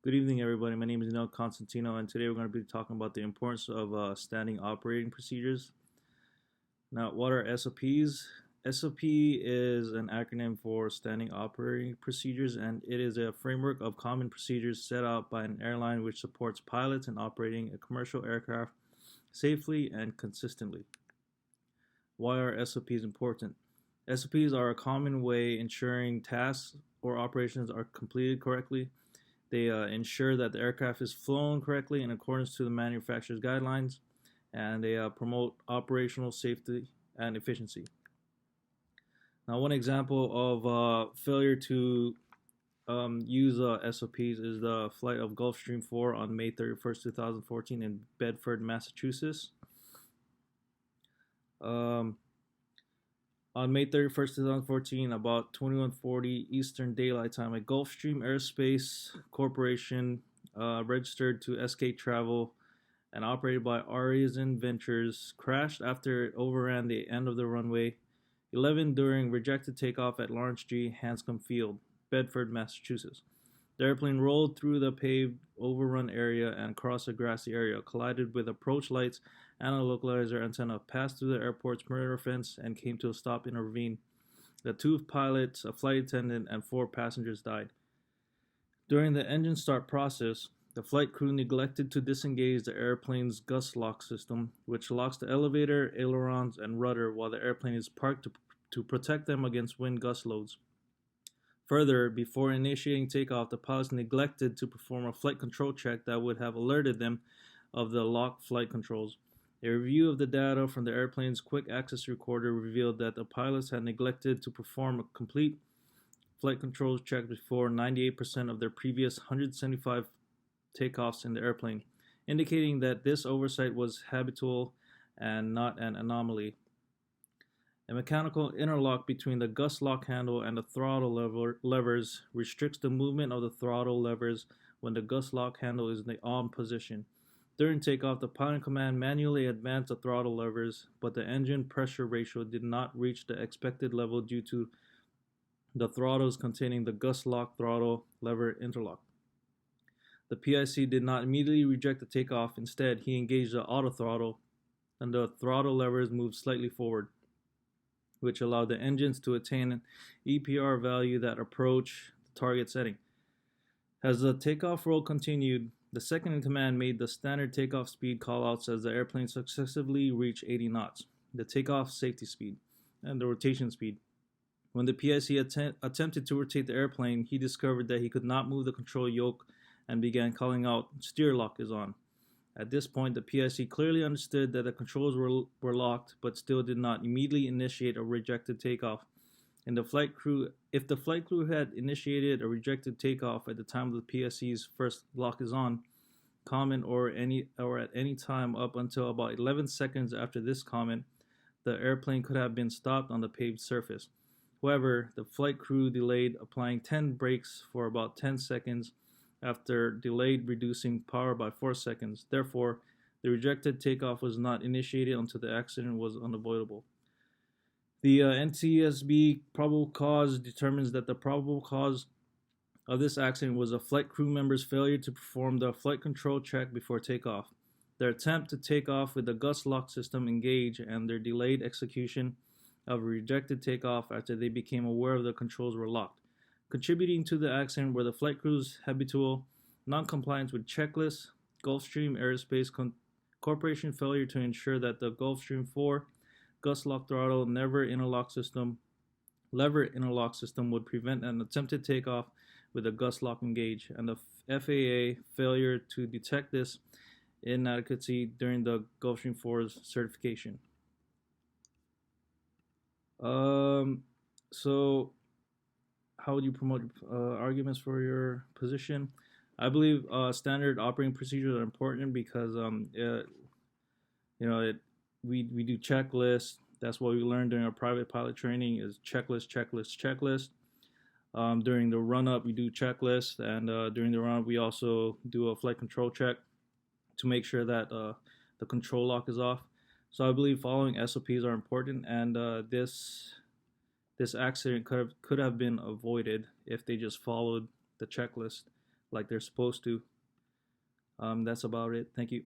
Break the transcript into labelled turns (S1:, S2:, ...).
S1: Good evening, everybody. My name is Nel Constantino, and today we're going to be talking about the importance of standing operating procedures. Now, what are SOPs? SOP is an acronym for Standing Operating Procedures, and it is a framework of common procedures set out by an airline which supports pilots in operating a commercial aircraft safely and consistently. Why are SOPs important? SOPs are a common way ensuring tasks or operations are completed correctly. They ensure that the aircraft is flown correctly in accordance to the manufacturer's guidelines, and they promote operational safety and efficiency. Now, one example of failure to use SOPs is the flight of Gulfstream 4 on May 31st, 2014 in Bedford, Massachusetts. Um, on May 31st, 2014, about 21:40 Eastern Daylight Time, a Gulfstream Aerospace Corporation registered to SK Travel and operated by Horizon Ventures crashed after it overran the end of the runway 11 during rejected takeoff at Lawrence G. Hanscom Field, Bedford, Massachusetts. The airplane rolled through the paved overrun area and across a grassy area, collided with approach lights and a localizer antenna, passed through the airport's perimeter fence, and came to a stop in a ravine. The two pilots, a flight attendant, and four passengers died. During the engine start process, the flight crew neglected to disengage the airplane's gust lock system, which locks the elevator, ailerons, and rudder while the airplane is parked to protect them against wind gust loads. Further, before initiating takeoff, the pilots neglected to perform a flight control check that would have alerted them of the locked flight controls. A review of the data from the airplane's quick access recorder revealed that the pilots had neglected to perform a complete flight controls check before 98% of their previous 175 takeoffs in the airplane, indicating that this oversight was habitual and not an anomaly. A mechanical interlock between the gust lock handle and the throttle levers restricts the movement of the throttle levers when the gust lock handle is in the on position. During takeoff, the pilot command manually advanced the throttle levers, but the engine pressure ratio did not reach the expected level due to the throttles containing the gust lock throttle lever interlock. The PIC did not immediately reject the takeoff. Instead, he engaged the auto throttle, and the throttle levers moved slightly forward, which allowed the engines to attain an EPR value that approached the target setting. As the takeoff roll continued, the second in command made the standard takeoff speed callouts as the airplane successively reached 80 knots, the takeoff safety speed, and the rotation speed. When the PIC attempted to rotate the airplane, he discovered that he could not move the control yoke and began calling out, "Steer lock is on." At this point, the PIC clearly understood that the controls were locked, but still did not immediately initiate a rejected takeoff. If the flight crew had initiated a rejected takeoff at the time of the PIC's first lock is on comment or at any time up until about 11 seconds after this comment, the airplane could have been stopped on the paved surface. However, the flight crew delayed applying 10 brakes for about 10 seconds after delayed reducing power by 4 seconds. Therefore, the rejected takeoff was not initiated until the accident was unavoidable. The NTSB probable cause determines that the probable cause of this accident was a flight crew member's failure to perform the flight control check before takeoff, their attempt to take off with the gust lock system engaged, and their delayed execution of a rejected takeoff after they became aware of the controls were locked. Contributing to the accident were the flight crew's habitual non-compliance with checklists, Gulfstream Aerospace Corporation failure to ensure that the Gulfstream 4 gust lock throttle lever interlock system would prevent an attempted takeoff with a gust lock engage, and the FAA failure to detect this inadequacy during the Gulfstream 4's certification. So how would you promote arguments for your position? I believe standard operating procedures are important because we do checklists. That's what we learned during our private pilot training is checklist. During the run up, we do checklists, and during the run up, we also do a flight control check to make sure that the control lock is off. So I believe following SOPs are important, and this accident could have been avoided if they just followed the checklist. like they're supposed to. That's about it. Thank you.